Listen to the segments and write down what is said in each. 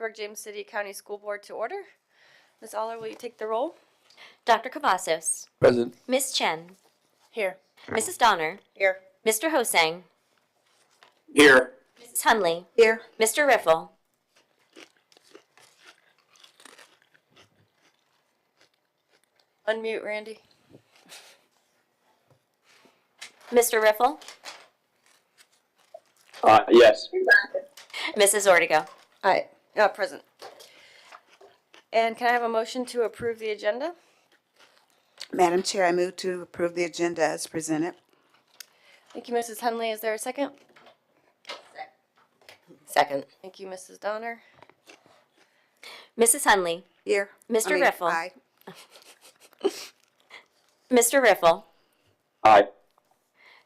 Plattsburgh James City County School Board to order. Ms. Aller, will you take the roll? Dr. Cavazos. Present. Ms. Chen. Here. Mrs. Donner. Here. Mr. Hosang. Here. Mrs. Hunley. Here. Mr. Riffle. Unmute, Randy. Mr. Riffle. Yes. Mrs. Ortega. Aye. Present. And can I have a motion to approve the agenda? Madam Chair, I move to approve the agenda as presented. Thank you, Mrs. Hunley. Is there a second? Second. Thank you, Mrs. Donner. Mrs. Hunley. Here. Mr. Riffle. Aye. Mr. Riffle. Aye.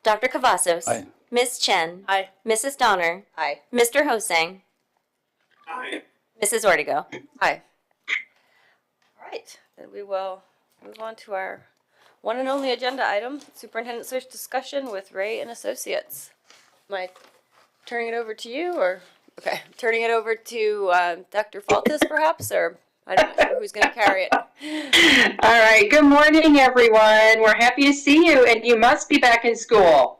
Dr. Cavazos. Aye. Ms. Chen. Aye. Mrs. Donner. Aye. Mr. Hosang. Aye. Mrs. Ortega. Aye. All right. Then we will move on to our one and only agenda item, Superintendent Search Discussion with Ray and Associates. Am I turning it over to you, or okay, turning it over to Dr. Faltis, perhaps, or I'm not sure who's going to carry it. All right. Good morning, everyone. We're happy to see you, and you must be back in school.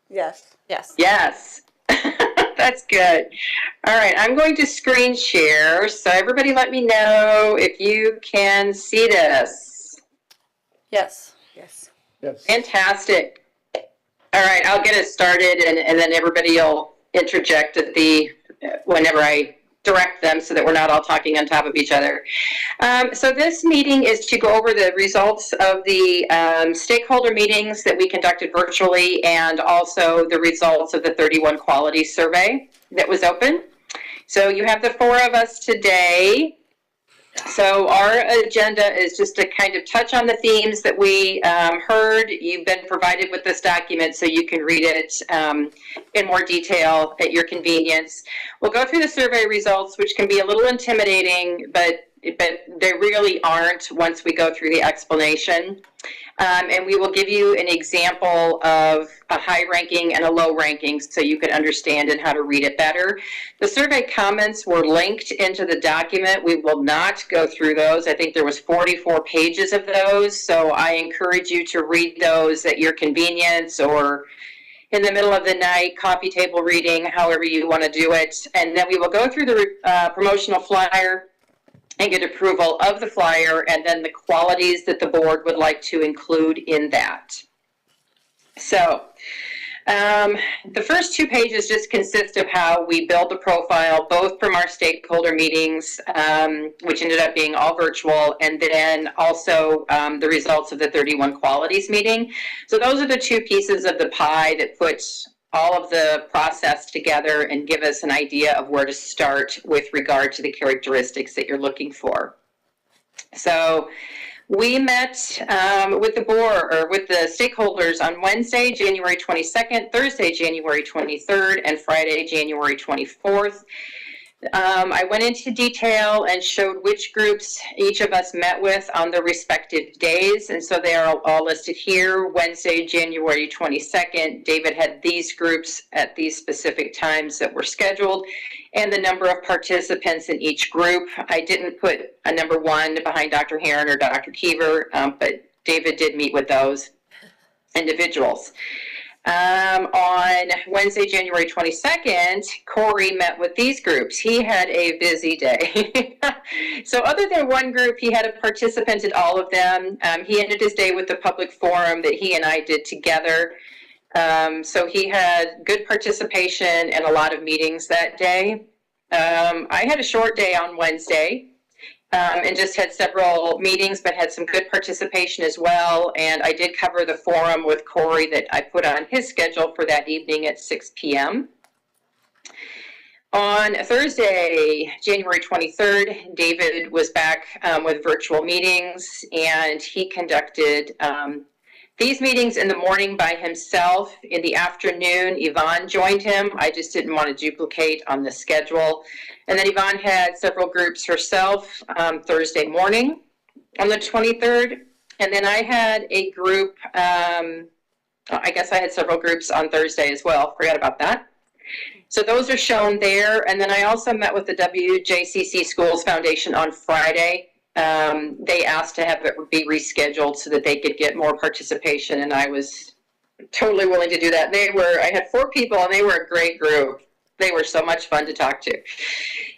Yes. Yes. Yes. That's good. All right. I'm going to screen share, so everybody let me know if you can see this. Yes. Yes. Yes. Fantastic. All right. I'll get it started, and then everybody will interject at whenever I direct them so that we're not all talking on top of each other. So this meeting is to go over the results of the stakeholder meetings that we conducted virtually, and also the results of the 31 quality survey that was open. So you have the four of us today. So our agenda is just to kind of touch on the themes that we heard. You've been provided with this document so you can read it in more detail at your convenience. We'll go through the survey results, which can be a little intimidating, but they really aren't once we go through the explanation. And we will give you an example of a high ranking and a low ranking so you can understand and how to read it better. The survey comments were linked into the document. We will not go through those. I think there was 44 pages of those, so I encourage you to read those at your convenience or in the middle of the night, coffee table reading, however you want to do it. And then we will go through the promotional flyer and get approval of the flyer, and then the qualities that the board would like to include in that. So the first 2 pages just consist of how we build the profile, both from our stakeholder meetings, which ended up being all virtual, and then also the results of the 31 qualities meeting. So those are the 2 pieces of the pie that puts all of the process together and give us an idea of where to start with regard to the characteristics that you're looking for. So we met with the board, or with the stakeholders, on Wednesday, January 22nd, Thursday, January 23rd, and Friday, January 24th. I went into detail and showed which groups each of us met with on the respective days, and so they are all listed here. Wednesday, January 22nd, David had these groups at these specific times that were scheduled, and the number of participants in each group. I didn't put a number 1 behind Dr. Heron or Dr. Keever, but David did meet with those individuals. On Wednesday, January 22nd, Corey met with these groups. He had a busy day. So other than one group, he had a participant at all of them. He ended his day with the public forum that he and I did together. So he had good participation and a lot of meetings that day. I had a short day on Wednesday. And just had several meetings, but had some good participation as well. And I did cover the forum with Corey that I put on his schedule for that evening at 6 p.m. On Thursday, January 23rd, David was back with virtual meetings, and he conducted these meetings in the morning by himself. In the afternoon, Yvonne joined him. I just didn't want to duplicate on the schedule. And then Yvonne had several groups herself Thursday morning on the 23rd. And then I had a group, I guess I had several groups on Thursday as well. Forgot about that. So those are shown there. And then I also met with the WJCC Schools Foundation on Friday. They asked to have it be rescheduled so that they could get more participation, and I was totally willing to do that. I had 4 people, and they were a great group. They were so much fun to talk to.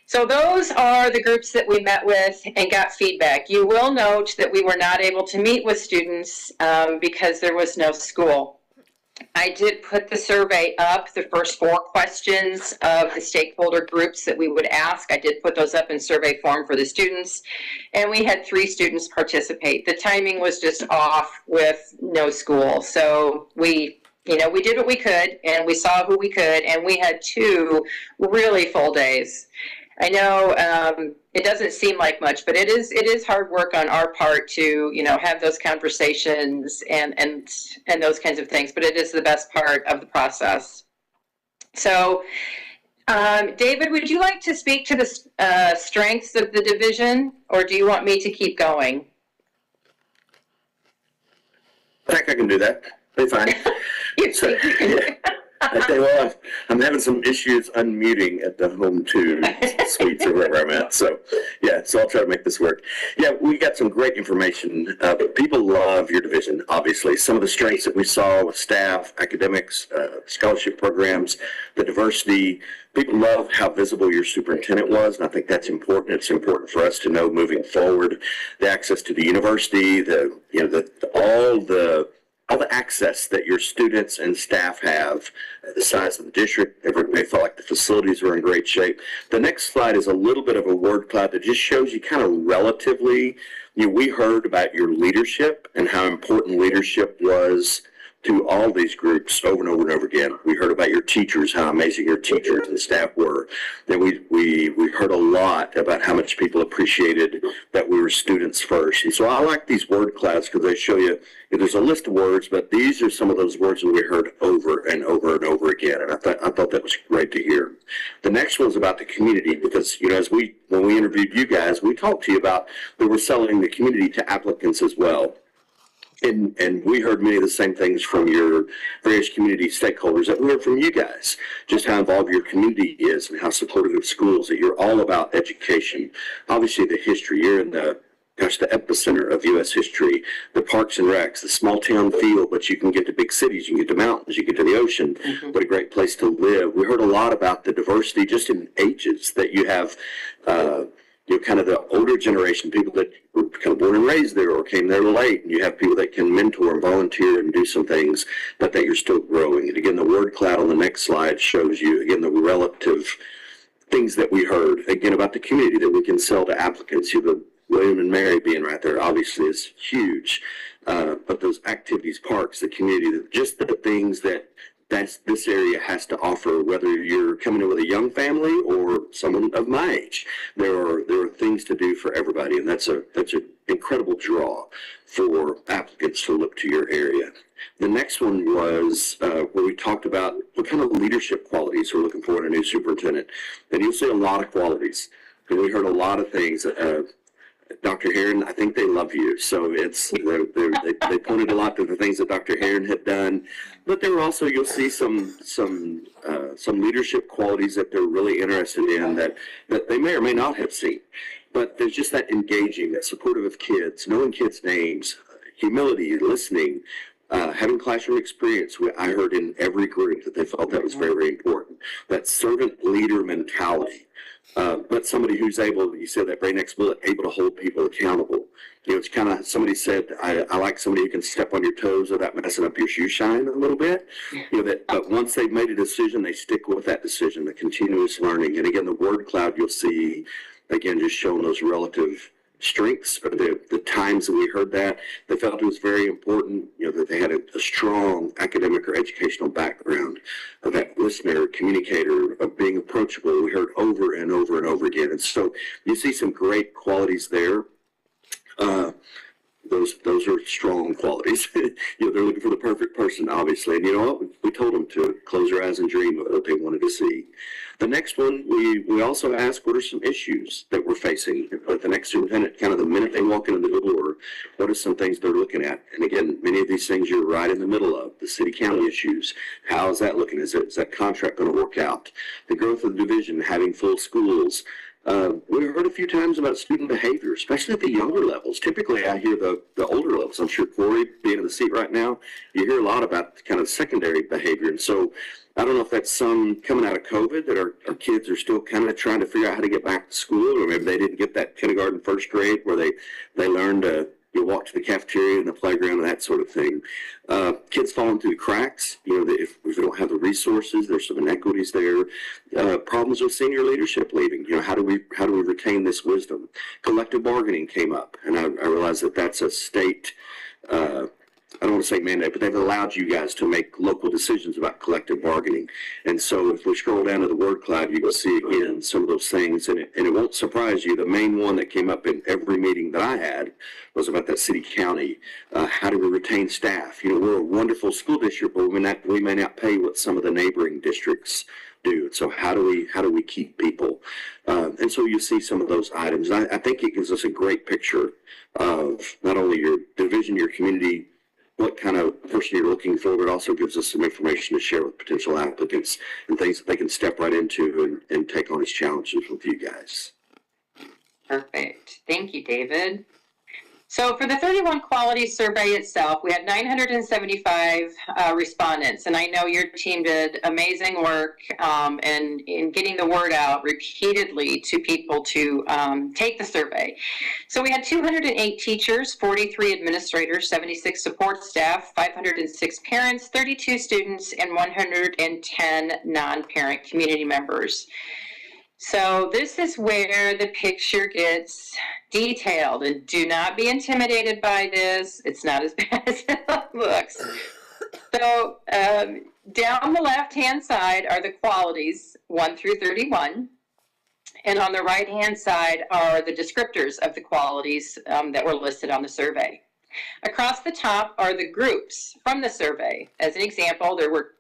So those are the groups that we met with and got feedback. You will note that we were not able to meet with students because there was no school. I did put the survey up, the first 4 questions of the stakeholder groups that we would ask. I did put those up in survey form for the students, and we had 3 students participate. The timing was just off with no school. So we did what we could, and we saw who we could, and we had 2 really full days. I know it doesn't seem like much, but it is hard work on our part to, have those conversations and those kinds of things, but it is the best part of the process. So, David, would you like to speak to the strengths of the division, or do you want me to keep going? I think I can do that. Be fine. You think you can? Okay, well, I'm having some issues unmuting at the home 2 suites or wherever I'm at. So, so I'll try to make this work. Yeah, we got some great information. People love your division, obviously. Some of the strengths that we saw with staff, academics, scholarship programs, the diversity. People love how visible your superintendent was, and I think that's important. It's important for us to know moving forward. The access to the university, all the access that your students and staff have, the size of the district, everybody felt like the facilities were in great shape. The next slide is a little bit of a word cloud that just shows you kind of relatively, we heard about your leadership and how important leadership was to all these groups over and over and over again. We heard about your teachers, how amazing your teachers and staff were. Then we heard a lot about how much people appreciated that we were students first. And so I like these word clouds because they show you, there's a list of words, but these are some of those words that we heard over and over and over again. And I thought that was great to hear. The next one is about the community because, when we interviewed you guys, we talked to you about that we're selling the community to applicants as well. And we heard many of the same things from your various community stakeholders that we heard from you guys, just how involved your community is and how supportive of schools, that you're all about education. Obviously the history, you're in the epicenter of U.S. history, the parks and recs, the small town feel, but you can get to big cities, you can get to mountains, you get to the ocean. What a great place to live. We heard a lot about the diversity just in ages that you have, kind of the older generation, people that were kind of born and raised there or came there late, and you have people that can mentor and volunteer and do some things, but that you're still growing. And again, the word cloud on the next slide shows you, again, the relative things that we heard, again, about the community that we can sell to applicants. The William and Mary being right there obviously is huge, but those activities, parks, the community, just the things that this area has to offer, whether you're coming in with a young family or someone of my age. There are things to do for everybody, and that's an incredible draw for applicants to look to your area. The next one was where we talked about what kind of leadership qualities we're looking for in a new superintendent. And you'll see a lot of qualities. And we heard a lot of things. Dr. Heron, I think they love you. So they pointed a lot to the things that Dr. Heron had done, but there were also, you'll see some leadership qualities that they're really interested in that they may or may not have seen. But there's just that engaging, that supportive of kids, knowing kids' names, humility, listening, having classroom experience. I heard in every group that they felt that was very, very important. That servant leader mentality. But somebody who's able, you said that very next bullet, able to hold people accountable. It's kind of, somebody said, I like somebody who can step on your toes without messing up your shoe shine a little bit. But once they've made a decision, they stick with that decision, the continuous learning. And again, the word cloud, you'll see, again, just showing those relative strengths, or the times that we heard that, they felt it was very important, that they had a strong academic or educational background, of that listener, communicator, of being approachable. We heard over and over and over again. And so you see some great qualities there. those are strong qualities. You know, they're looking for the perfect person, obviously. And you know what? We told them to close their eyes and dream of what they wanted to see. The next one, we also asked what are some issues that we're facing with the next superintendent, kind of the minute they walk into the door, what are some things they're looking at? And again, many of these things you're right in the middle of, the city-county issues. How is that looking? Is that contract going to work out? The growth of the division, having full schools. We've heard a few times about student behavior, especially at the younger levels. Typically, I hear the older levels. I'm sure Corey, being in the seat right now, you hear a lot about kind of secondary behavior. And so I don't know if that's some coming out of COVID that our kids are still kind of trying to figure out how to get back to school, or maybe they didn't get that kindergarten, first grade where they learned to walk to the cafeteria and the playground and that sort of thing. Kids falling through the cracks, you know, if we don't have the resources, there's some inequities there. Problems with senior leadership leaving, you know, how do we retain this wisdom? Collective bargaining came up, and I realize that that's a state, I don't want to say mandate, but they've allowed you guys to make local decisions about collective bargaining. And so if we scroll down to the word cloud, you will see again some of those things. And it won't surprise you, the main one that came up in every meeting that I had was about that city-county. How do we retain staff? You know, we're a wonderful school district, but we may not pay what some of the neighboring districts do. So how do we keep people? And so you see some of those items. I think it gives us a great picture of not only your division, your community, what kind of person you're looking for, but also gives us some information to share with potential applicants and things that they can step right into and take on as challenges with you guys. Perfect. Thank you, David. So for the 31 quality survey itself, we had 975 respondents, and I know your team did amazing work in getting the word out repeatedly to people to take the survey. So we had 208 teachers, 43 administrators, 76 support staff, 506 parents, 32 students, and 110 non-parent community members. So this is where the picture gets detailed, and do not be intimidated by this. It's not as bad as it looks. So down the left-hand side are the qualities 1 through 31, and on the right-hand side are the descriptors of the qualities that were listed on the survey. Across the top are the groups from the survey. As an example, there were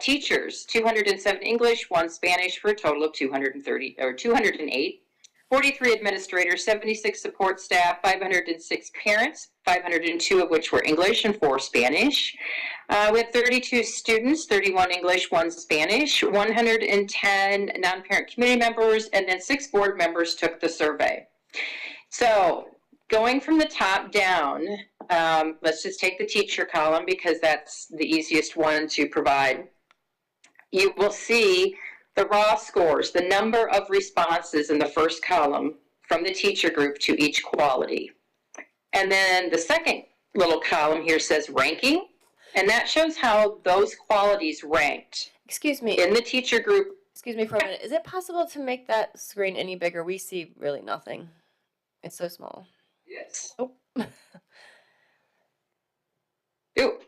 teachers, 207 English, 1 Spanish, for a total of 208. 43 administrators, 76 support staff, 506 parents, 502 of which were English and 4 Spanish. We had 32 students, 31 English, 1 Spanish, 110 non-parent community members, and then 6 board members took the survey. So going from the top down, let's just take the teacher column because that's the easiest one to provide. You will see the raw scores, the number of responses in the first column from the teacher group to each quality. And then the second little column here says ranking, and that shows how those qualities ranked. Excuse me. In the teacher group. Excuse me for a minute. Is it possible to make that screen any bigger? We see really nothing. It's so small. Yes. Oh. Ooh,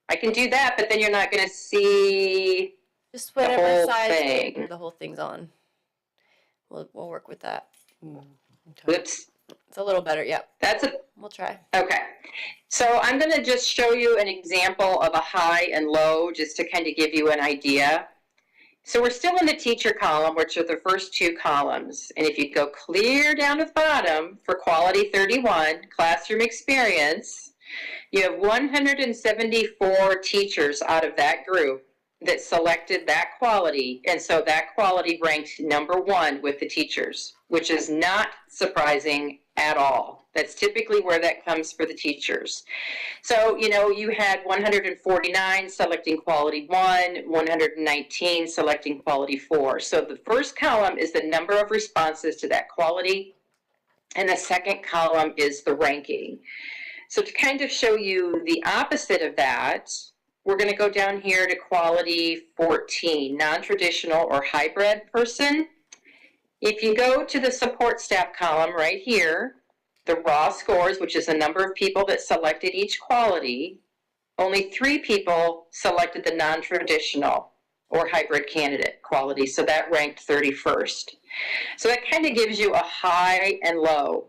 I can do that, but then you're not going to see Just the whatever whole side thing. the whole thing's on. We'll work with that. Whoops. It's a little better. Yep. That's a We'll try. Okay, so I'm going to just show you an example of a high and low just to kind of give you an idea. So we're still in the teacher column, which are the first 2 columns. And if you go clear down to the bottom for quality 31, classroom experience, you have 174 teachers out of that group that selected that quality. And so that quality ranked number 1 with the teachers, which is not surprising at all. That's typically where that comes for the teachers. So, you know, you had 149 selecting quality 1, 119 selecting quality 4. So the first column is the number of responses to that quality, and the second column is the ranking. So to kind of show you the opposite of that, we're going to go down here to quality 14, non-traditional or hybrid person. If you go to the support staff column right here, the raw scores, which is the number of people that selected each quality, only 3 people selected the non-traditional or hybrid candidate quality, so that ranked 31st. So that kind of gives you a high and low.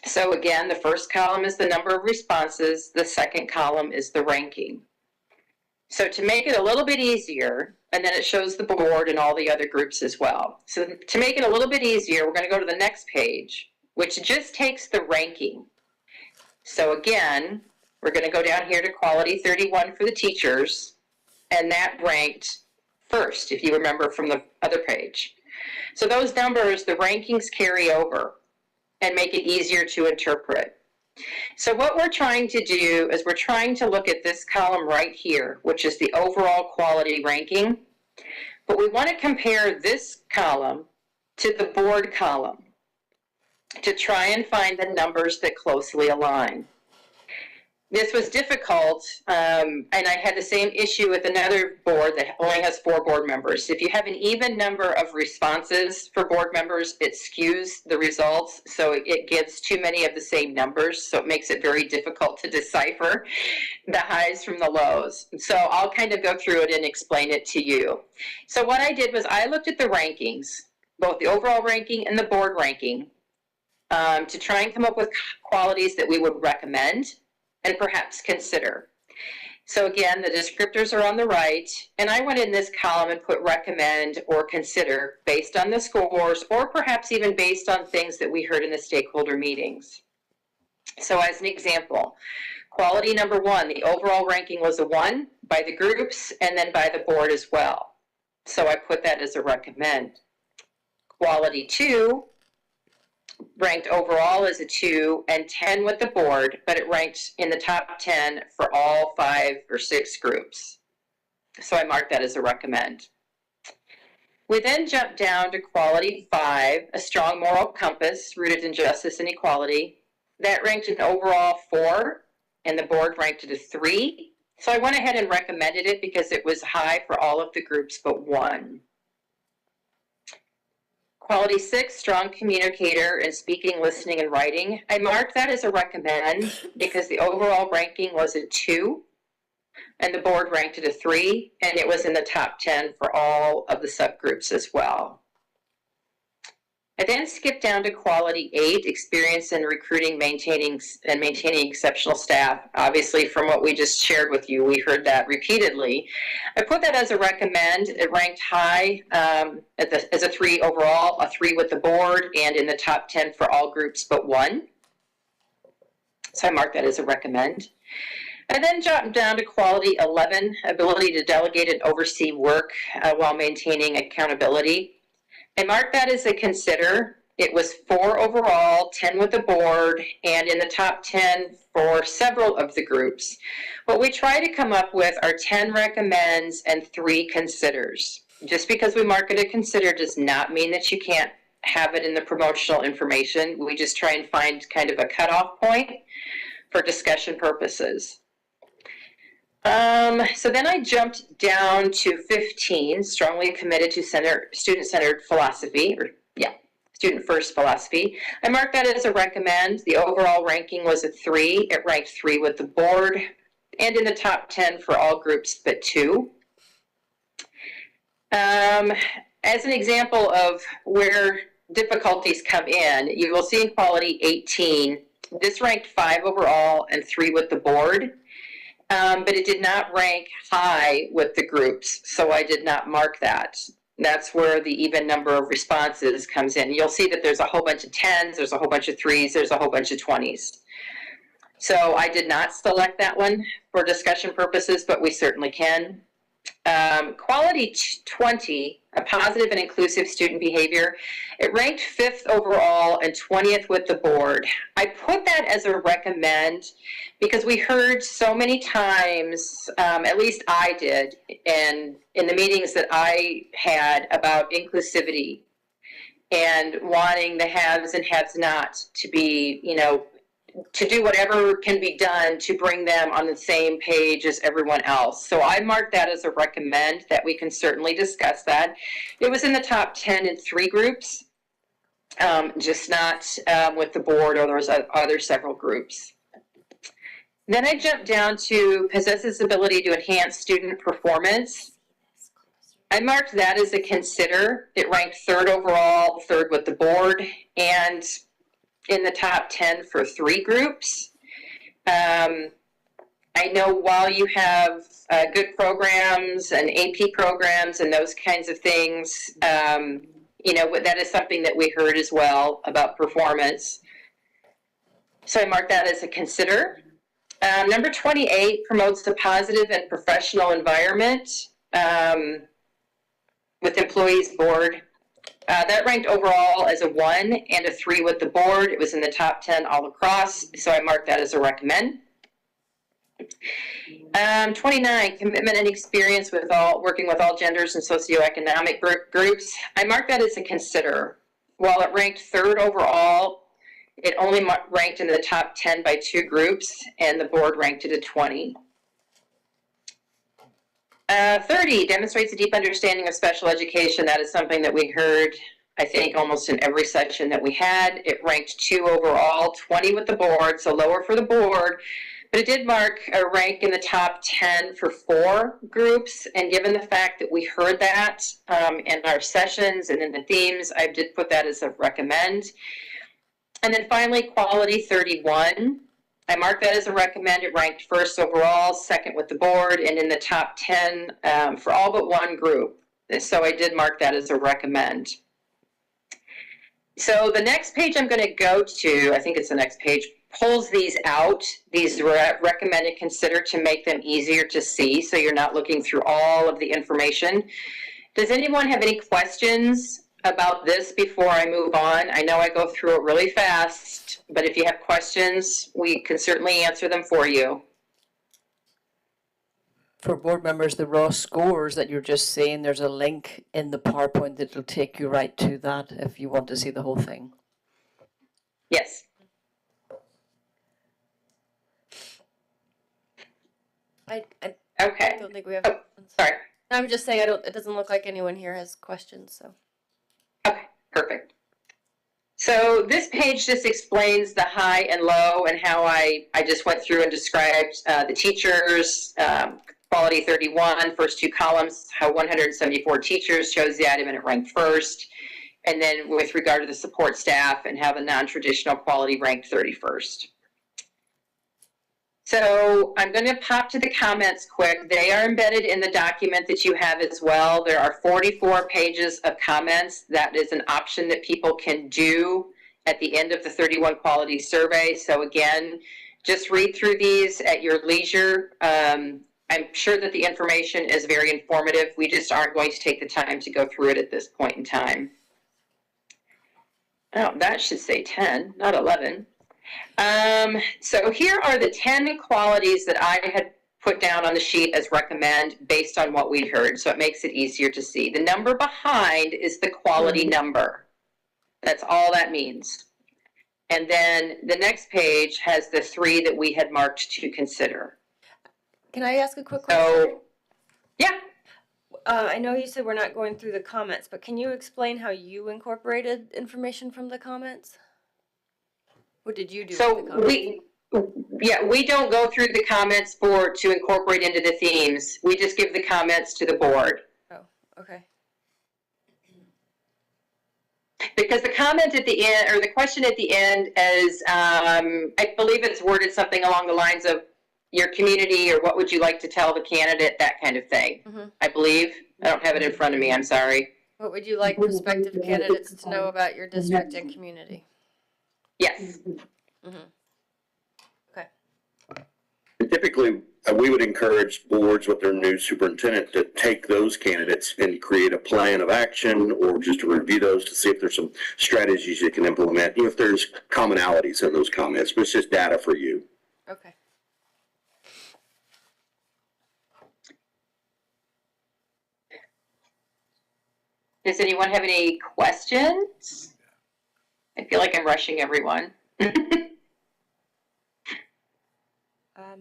So again, the first column is the number of responses, the second column is the ranking. So to make it a little bit easier, and then it shows the board and all the other groups as well. So to make it a little bit easier, we're going to go to the next page, which just takes the ranking. So again, we're going to go down here to quality 31 for the teachers, and that ranked first, if you remember from the other page. So those numbers, the rankings carry over and make it easier to interpret. So what we're trying to do is we're trying to look at this column right here, which is the overall quality ranking, but we want to compare this column to the board column to try and find the numbers that closely align. This was difficult, and I had the same issue with another board that only has 4 board members. If you have an even number of responses for board members, it skews the results, so it gives too many of the same numbers, so it makes it very difficult to decipher the highs from the lows. So I'll kind of go through it and explain it to you. So what I did was I looked at the rankings, both the overall ranking and the board ranking, to try and come up with qualities that we would recommend and perhaps consider. So again, the descriptors are on the right, and I went in this column and put recommend or consider based on the scores, or perhaps even based on things that we heard in the stakeholder meetings. So as an example, quality number 1, the overall ranking was a 1 by the groups and then by the board as well. So I put that as a recommend. Quality 2, ranked overall as a 2 and 10 with the board, but it ranked in the top 10 for all 5 or 6 groups. So I marked that as a recommend. We then jumped down to quality 5, a strong moral compass rooted in justice and equality. That ranked an overall 4, and the board ranked it a 3. So I went ahead and recommended it because it was high for all of the groups but 1. Quality 6, strong communicator in speaking, listening, and writing. I marked that as a recommend because the overall ranking was a 2, and the board ranked it a 3, and it was in the top 10 for all of the subgroups as well. I then skipped down to quality 8, experience in recruiting, maintaining exceptional staff. Obviously, from what we just shared with you, we heard that repeatedly. I put that as a recommend. It ranked high as a 3 overall, a 3 with the board, and in the top 10 for all groups but 1. So I marked that as a recommend. I then jumped down to quality 11, ability to delegate and oversee work while maintaining accountability. I marked that as a consider. It was 4 overall, 10 with the board, and in the top 10 for several of the groups. What we try to come up with are 10 recommends and 3 considers. Just because we mark it a consider does not mean that you can't have it in the promotional information. We just try and find kind of a cutoff point for discussion purposes. So then I jumped down to 15, strongly committed to student-centered philosophy, student-first philosophy. I marked that as a recommend. The overall ranking was a 3. It ranked 3 with the board and in the top 10 for all groups but 2. As an example of where difficulties come in, you will see in quality 18, this ranked 5 overall and 3 with the board. But it did not rank high with the groups, so I did not mark that. That's where the even number of responses comes in. You'll see that there's a whole bunch of 10s, there's a whole bunch of 3s, there's a whole bunch of 20s. So I did not select that one for discussion purposes, but we certainly can. Quality 20, a positive and inclusive student behavior, it ranked 5th overall and 20th with the board. I put that as a recommend because we heard so many times, at least I did, and in the meetings that I had about inclusivity and wanting the haves and haves not to be, to do whatever can be done to bring them on the same page as everyone else. So I marked that as a recommend, that we can certainly discuss that. It was in the top 10 in 3 groups, just not with the board or those other several groups. Then I jumped down to possesses ability to enhance student performance. I marked that as a consider. It ranked 3rd overall, 3rd with the board, and in the top 10 for 3 groups. I know while you have good programs and AP programs and those kinds of things, you know, that is something that we heard as well about performance. So I mark that as a consider. Number 28 promotes a positive and professional environment with employees board. That ranked overall as a 1 and a 3 with the board. It was in the top 10 all across, so I marked that as a recommend. 29, commitment and experience with working with all genders and socioeconomic groups. I marked that as a consider. While it ranked 3rd overall, it only ranked in the top 10 by 2 groups, and the board ranked it a 20. 30, demonstrates a deep understanding of special education. That is something that we heard, I think, almost in every session that we had. It ranked 2 overall, 20 with the board, so lower for the board. But it did mark a rank in the top 10 for 4 groups, and given the fact that we heard that in our sessions and in the themes, I did put that as a recommend. And then finally, quality 31. I marked that as a recommend. It ranked 1st overall, 2nd with the board, and in the top 10 for all but 1 group. So I did mark that as a recommend. So the next page I'm going to go to, I think it's the next page, pulls these out, these recommend and consider, to make them easier to see so you're not looking through all of the information. Does anyone have any questions about this before I move on? I know I go through it really fast, but if you have questions, we can certainly answer them for you. For board members, the raw scores that you're just saying, there's a link in the PowerPoint that will take you right to that if you want to see the whole thing. Yes. I Okay. don't think we have. Oh, sorry. I'm just saying, it doesn't look like anyone here has questions, so. Okay, perfect. So this page just explains the high and low and how I just went through and described the teachers, quality 31, first 2 columns, how 174 teachers chose the item and it ranked 1st. And then with regard to the support staff, and how the non-traditional quality ranked 31st. So I'm going to pop to the comments quick. They are embedded in the document that you have as well. There are 44 pages of comments. That is an option that people can do at the end of the 31 quality survey. So again, just read through these at your leisure. I'm sure that the information is very informative. We just aren't going to take the time to go through it at this point in time. Oh, that should say 10, not 11. So here are the 10 qualities that I had put down on the sheet as recommend based on what we heard, so it makes it easier to see. The number behind is the quality number. That's all that means. And then the next page has the 3 that we had marked to consider. Can I ask a quick question? So, yeah. I know you said we're not going through the comments, but can you explain how you incorporated information from the comments? What did you do So with the comments? we don't go through the comments to incorporate into the themes. We just give the comments to the board. Oh, okay. Because the comment at the end, or the question at the end is, I believe it's worded something along the lines of your community, or what would you like to tell the candidate, that kind of thing. Mm-hmm. I believe. I don't have it in front of me, I'm sorry. What would you like prospective candidates to know about your district and community? Yes. Mm-hmm. Okay. And typically, we would encourage boards with their new superintendent to take those candidates and create a plan of action, or just to review those to see if there's some strategies you can implement, if there's commonalities in those comments, but it's just data for you. Okay. Does anyone have any questions? I feel like I'm rushing everyone.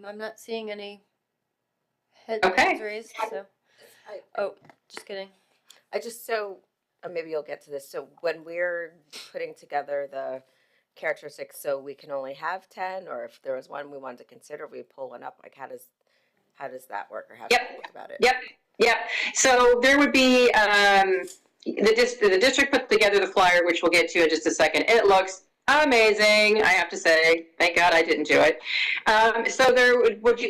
I'm not seeing any hands Okay. raised, so. I- Oh, just kidding. Maybe you'll get to this. So when we're putting together the characteristics, so we can only have 10, or if there was one we wanted to consider, we pull one up. Like, how does that work, or how do Yep. you think about it? Yep. So there would be, the district put together the flyer, which we'll get to in just a second. It looks amazing, I have to say. Thank God I didn't do it. So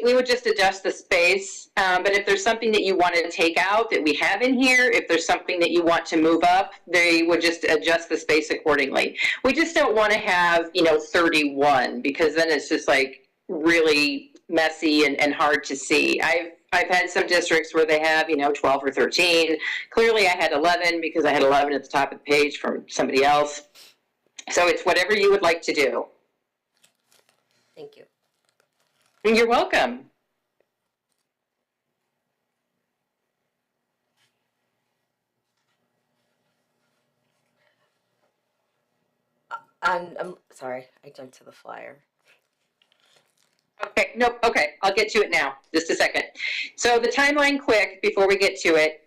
we would just adjust the space. But if there's something that you want to take out that we have in here, if there's something that you want to move up, they would just adjust the space accordingly. We just don't want to have, 31, because then it's just like really messy and hard to see. I've had some districts where they have, 12 or 13. Clearly I had 11 because I had 11 at the top of the page from somebody else. So it's whatever you would like to do. Thank you. You're welcome. I'm sorry, I jumped to the flyer. Okay, nope, okay, I'll get to it now, just a second. So the timeline quick, before we get to it,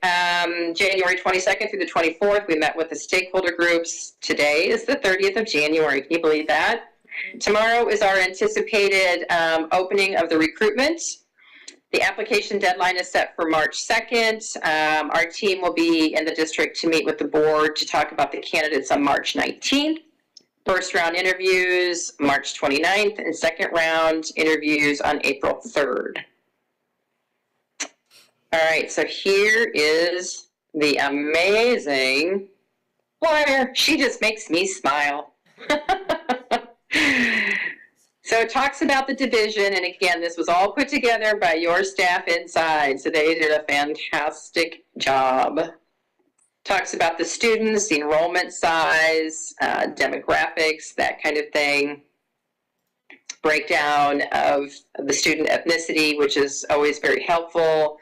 January 22nd through the 24th, we met with the stakeholder groups. Today is the 30th of January, can you believe that? Tomorrow is our anticipated opening of the recruitment. The application deadline is set for March 2nd. Our team will be in the district to meet with the board to talk about the candidates on March 19th. First round interviews, March 29th, and second round interviews on April 3rd. All right, so here is the amazing flyer. She just makes me smile. So it talks about the division, and again, this was all put together by your staff inside, so they did a fantastic job. Talks about the students, the enrollment size, demographics, that kind of thing. Breakdown of the student ethnicity, which is always very helpful.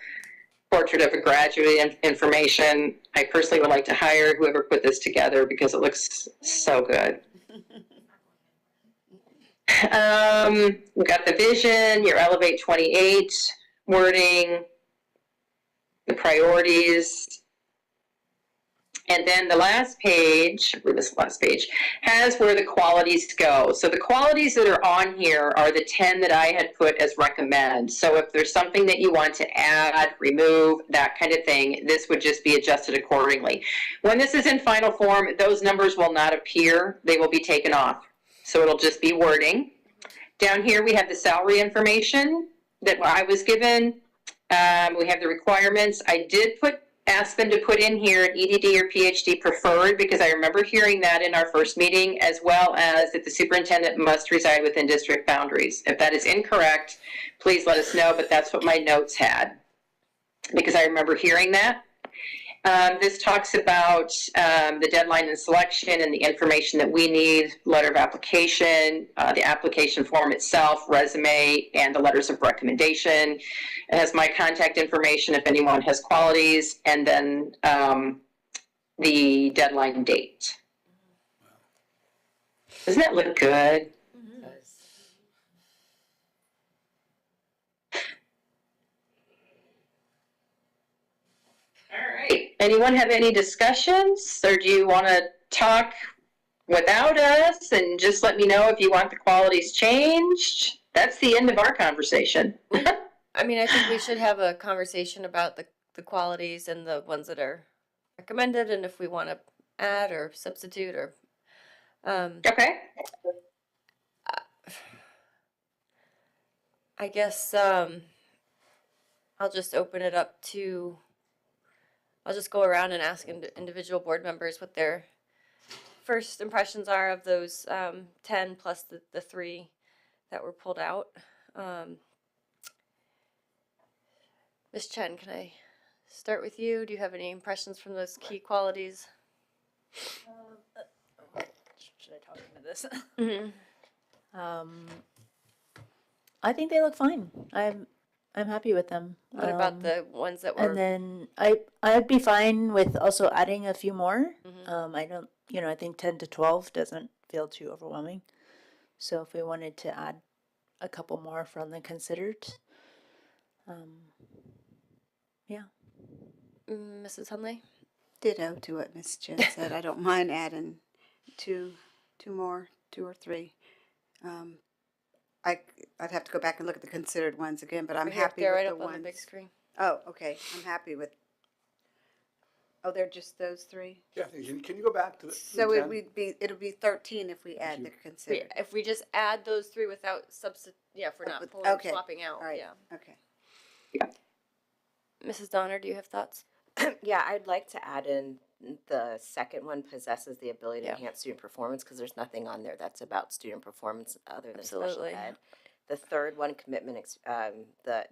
Portrait of a graduate information. I personally would like to hire whoever put this together because it looks so good. We've got the vision, your Elevate 28 wording, the priorities. And then the last page, or this last page, has where the qualities go. So the qualities that are on here are the 10 that I had put as recommend. So if there's something that you want to add, remove, that kind of thing, this would just be adjusted accordingly. When this is in final form, those numbers will not appear. They will be taken off. So it'll just be wording. Down here we have the salary information that I was given. We have the requirements. I did ask them to put in here an EDD or PhD preferred, because I remember hearing that in our first meeting, as well as that the superintendent must reside within district boundaries. If that is incorrect, please let us know, but that's what my notes had, because I remember hearing that. This talks about the deadline and selection and the information that we need, letter of application, the application form itself, resume, and the letters of recommendation. It has my contact information if anyone has qualities, and then the deadline date. Doesn't that look good? All right. Anyone have any discussions, or do you want to talk without us and just let me know if you want the qualities changed? That's the end of our conversation. I mean, I think we should have a conversation about the qualities and the ones that are recommended, and if we want to add or substitute or. Okay. I guess I'll just open it up to. I'll just go around and ask individual board members what their first impressions are of those 10 plus the 3 that were pulled out. Ms. Chen, can I start with you? Do you have any impressions from those key qualities? Should I talk into this? Mm-hmm. I think they look fine. I'm happy with them. What about the ones that were? And then I'd be fine with also adding a few more. Mhm. I don't, I think 10 to 12 doesn't feel too overwhelming. So if we wanted to add a couple more from the considered, yeah. Mrs. Hunley? Ditto to what Ms. Chen said. I don't mind adding two more, 2 or 3. I'd have to go back and look at the considered ones again, but I'm Right here, happy there, with right the up on the big ones. screen. Oh, okay. I'm happy with Oh, they're just those three? Kathy, can you go back to the So 10? it would be, it'll be 13 if we add the considered. If we just add those three without if we're not pulling, Okay. swapping out, All right, yeah. okay. Mrs. Donner, do you have thoughts? Yeah, I'd like to add in the second one, possesses the ability to Yeah. enhance student performance, because there's nothing on there that's about student performance other than special Absolutely. ed. The third one, commitment, the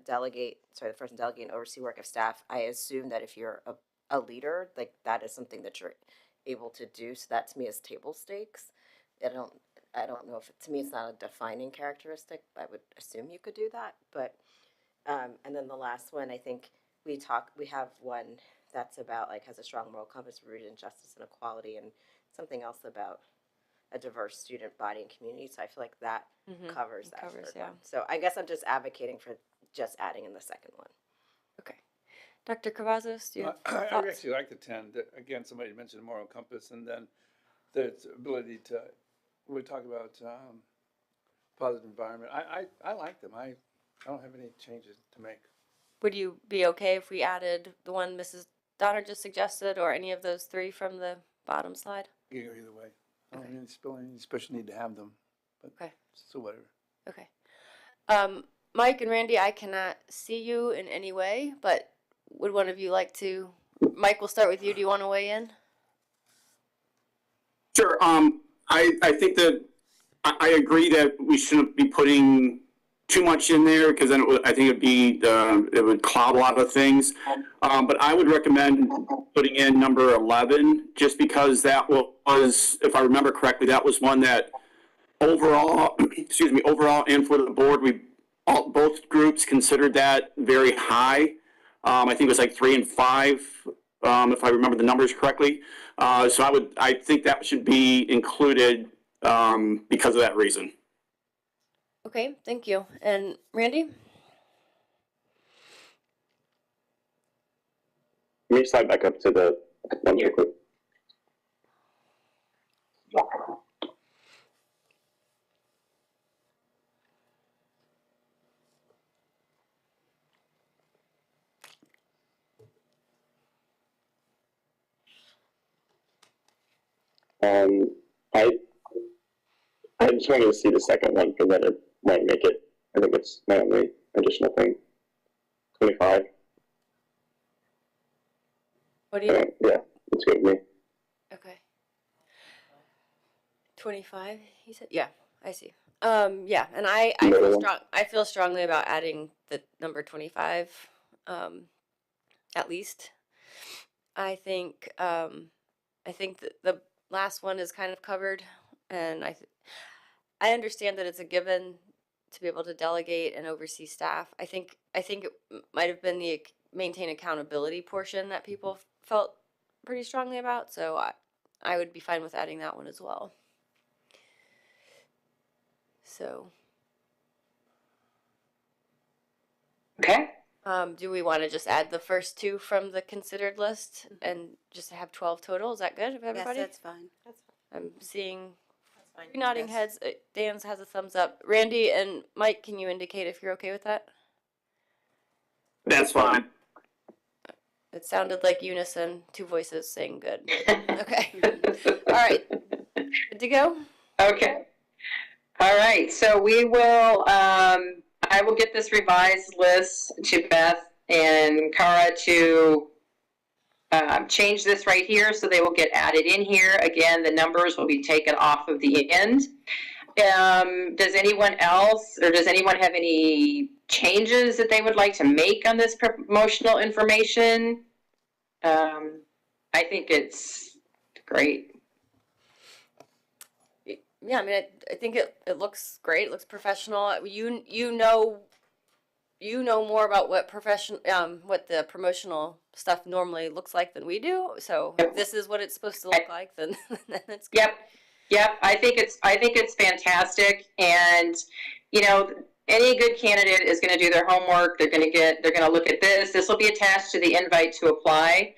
person delegate and oversee work of staff. I assume that if you're a leader, like that is something that you're able to do. So that to me is table stakes. I don't know if to me it's not a defining characteristic. I would assume you could do that, but and then the last one, I think we have one that's about like has a strong moral compass rooted in justice and equality, and something else about a diverse student body and community. So I feel like that covers that covers, third yeah. one. So I guess I'm just advocating for just adding in the second one. Okay. Dr. Cavazos, do you have I thoughts? actually like the 10. Again, somebody mentioned moral compass, and then the ability to, we talk about positive environment. I like them. I don't have any changes to make. Would you be okay if we added the one Mrs. Donner just suggested, or any of those three from the bottom slide? You go either way. I don't really especially need to have them. But Okay. So whatever. Okay. Mike and Randy, I cannot see you in any way, but would one of you like to? Mike, we'll start with you. Do you want to weigh in? Sure. I think that I agree that we shouldn't be putting too much in there because then I think it would cloud a lot of things. But I would recommend putting in number 11 just because that was, if I remember correctly, that was one that overall, overall and for the board, both groups considered that very high. I think it was like 3 and 5, if I remember the numbers correctly. So I think that should be included because of that reason. Okay, thank you. And Randy? Let me slide back up to the one here quick. I just wanted to see the second one because then it might make it. I think it's my only additional thing. 25. What do you? Yeah, that's good with me. Okay. 25, he said? Yeah, I see. Yeah, and I feel strongly about adding the number 25, at least. I think that the last one is kind of covered, and I understand that it's a given to be able to delegate and oversee staff. I think it might have been the maintain accountability portion that people felt pretty strongly about, so I would be fine with adding that one as well. So, Okay. do we want to just add the first two from the considered list and just have 12 total? Is that good with everybody? Yes, that's fine. I'm seeing three nodding heads. Dan's has a thumbs up. Randy and Mike, can you indicate if you're okay with that? That's fine. It sounded like unison, two voices saying good. Okay. All right. Good to go? Okay. All right. So we will, I will get this revised list to Beth and Cara to change this right here so they will get added in here. Again, the numbers will be taken off of the end. Does anyone else, or does anyone have any changes that they would like to make on this promotional information? I think it's great. Yeah, I mean, I think it looks great. It looks professional. You know more about what what the promotional stuff normally looks like than we do. So if this is what it's supposed to look like, then it's good. Yep. I think it's fantastic, and any good candidate is going to do their homework. They're going to look at this. This will be attached to the invite to apply.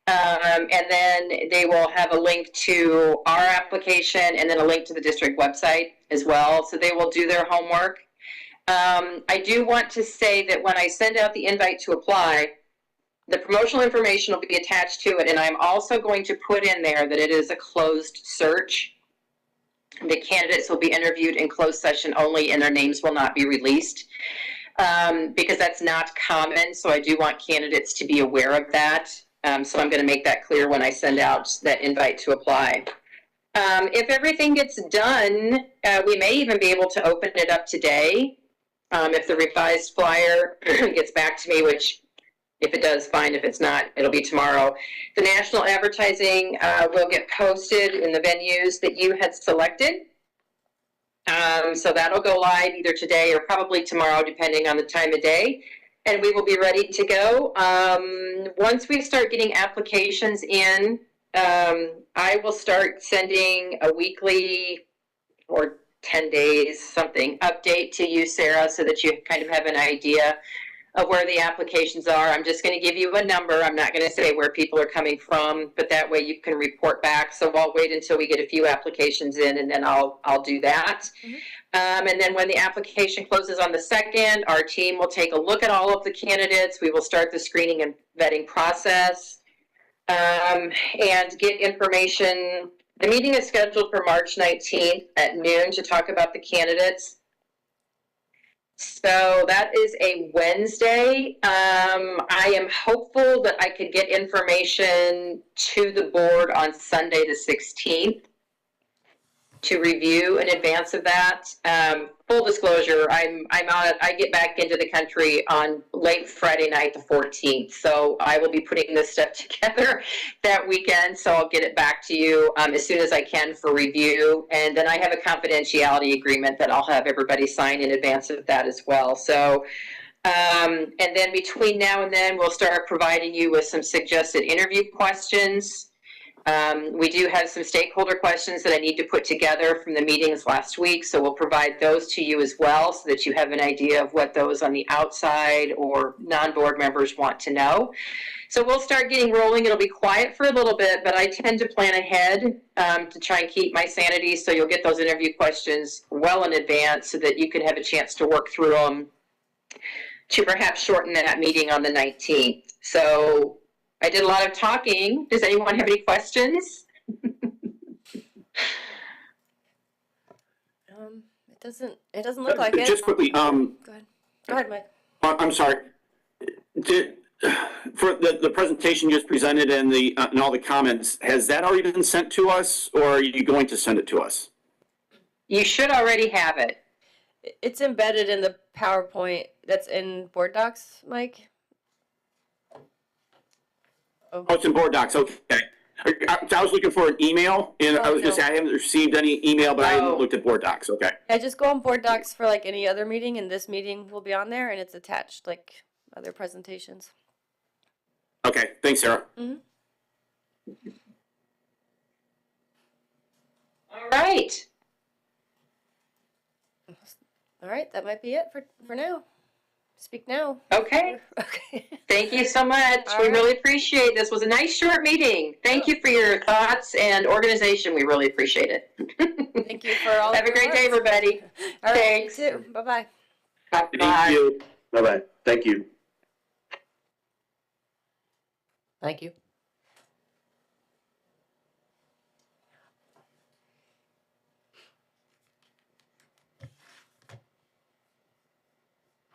And then they will have a link to our application and then a link to the district website as well. So they will do their homework. I do want to say that when I send out the invite to apply, the promotional information will be attached to it, and I'm also going to put in there that it is a closed search. The candidates will be interviewed in closed session only, and their names will not be released, because that's not common, so I do want candidates to be aware of that. So I'm going to make that clear when I send out that invite to apply. If everything gets done, we may even be able to open it up today. If the revised flyer gets back to me, which if it does, fine. If it's not, it'll be tomorrow. The national advertising will get posted in the venues that you had selected. So that'll go live either today or probably tomorrow, depending on the time of day. And we will be ready to go. Once we start getting applications in, I will start sending a weekly or 10 days something update to you, Sarah, so that you kind of have an idea of where the applications are. I'm just going to give you a number. I'm not going to say where people are coming from, but that way you can report back. So I'll wait until we get a few applications in, and then I'll do that. And then when the application closes on the 2nd, our team will take a look at all of the candidates. We will start the screening and vetting process, and get information. The meeting is scheduled for March 19th at noon to talk about the candidates. So that is a Wednesday. I am hopeful that I could get information to the board on Sunday the 16th to review in advance of that. Full disclosure, I get back into the country on late Friday night, the 14th. So I will be putting this stuff together that weekend. So I'll get it back to you as soon as I can for review. And then I have a confidentiality agreement that I'll have everybody sign in advance of that as well. So, and then between now and then, we'll start providing you with some suggested interview questions. We do have some stakeholder questions that I need to put together from the meetings last week, so we'll provide those to you as well so that you have an idea of what those on the outside or non-board members want to know. So we'll start getting rolling. It'll be quiet for a little bit, but I tend to plan ahead to try and keep my sanity, so you'll get those interview questions well in advance so that you can have a chance to work through them to perhaps shorten that meeting on the 19th. So I did a lot of talking. Does anyone have any questions? It doesn't look like it. Just quickly, Go ahead, Mike. I'm sorry. For the presentation just presented and and all the comments, has that already been sent to us, or are you going to send it to us? You should already have it. It's embedded in the PowerPoint that's in Board Docs, Mike. Oh, it's in board docs. Okay. I was looking for an email, and I was going to say I haven't received any email, but I haven't looked at board docs. Okay. Yeah, just go on Board Docs for like any other meeting, and this meeting will be on there, and it's attached like other presentations. Okay. Thanks, Sarah. Mm-hmm. All right. All right, that might be it for now. Speak now. Okay. Okay. Thank you so much. All We right. really appreciate this. Was a nice short meeting. Thank you for your thoughts and organization. We really appreciate it. Thank you for all. Have a great day, everybody. All right, Thanks. you too. Bye-bye. Bye-bye. Thank you. Bye-bye. Thank you. Thank you.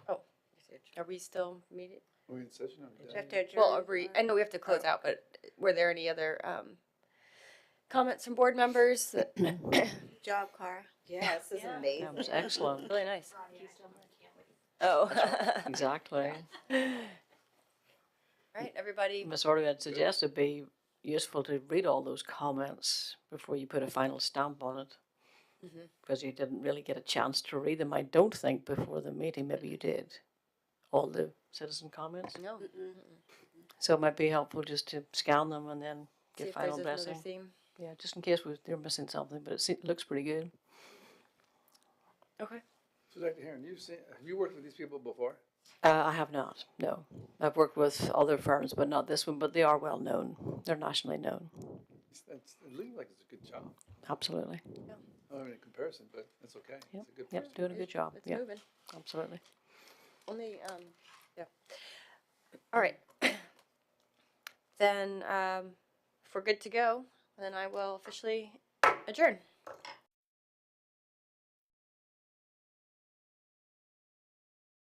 Oh, are we still meeting? Are we in session? Or Do you have to adjourn? Well, I know we have to close out, but were there any other comments from board members? Good job, Cara. Yeah, this is amazing. That was excellent. Really nice. Oh. Exactly. All right, everybody. Ms. Ortega had suggested it'd be useful to read all those comments before you put a final stamp on it. Because you didn't really get a chance to read them, I don't think, before the meeting. Maybe you did. All the citizen comments. No. So it might be helpful just to scan them and then See get if final there's another blessing. theme. Yeah, just in case they're missing something, but it looks pretty good. Okay. So Dr. Heron, have you worked with these people before? I have not, no. I've worked with other firms, but not this one, but they are well known. They're nationally known. It looks like it's a good job. Absolutely. I don't have any comparison, but it's okay. Yep. It's a good Yep, person. doing a good job. It's Yeah, moving. absolutely. Only, yeah. All right. then if we're good to go, then I will officially adjourn.